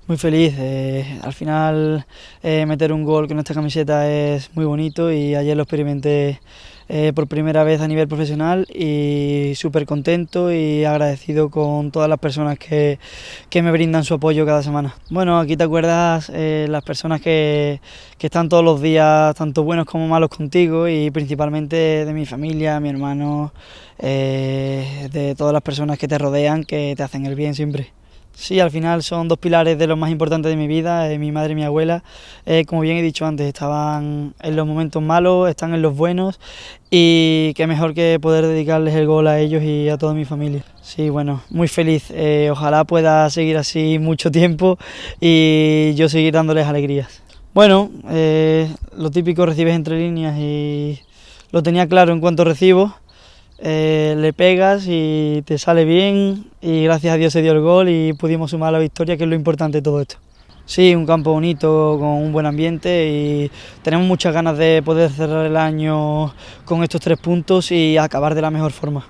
Muy feliz, al final meter un gol con esta camiseta es muy bonito y ayer lo experimenté por primera vez a nivel profesional y súper contento y agradecido con todas las personas que me brindan su apoyo cada semana. Bueno, aquí te acuerdas las personas que están todos los días, tanto buenos como malos contigo y principalmente de mi familia, mi hermano, de todas las personas que te rodean, que te hacen el bien siempre. Sí, al final son dos pilares de los más importantes de mi vida, mi madre y mi abuela. Como bien he dicho antes, estaban en los momentos malos, están en los buenos y qué mejor que poder dedicarles el gol a ellos y a toda mi familia. Sí, bueno, muy feliz. Ojalá pueda seguir así mucho tiempo y yo seguir dándoles alegrías. Bueno, lo típico, recibes entre líneas y lo tenía claro en cuanto recibo. Le pegas y te sale bien y gracias a Dios se dio el gol y pudimos sumar la victoria, que es lo importante de todo esto. Sí, un campo bonito, con un buen ambiente y tenemos muchas ganas de poder cerrar el año con estos 3 puntos y acabar de la mejor forma.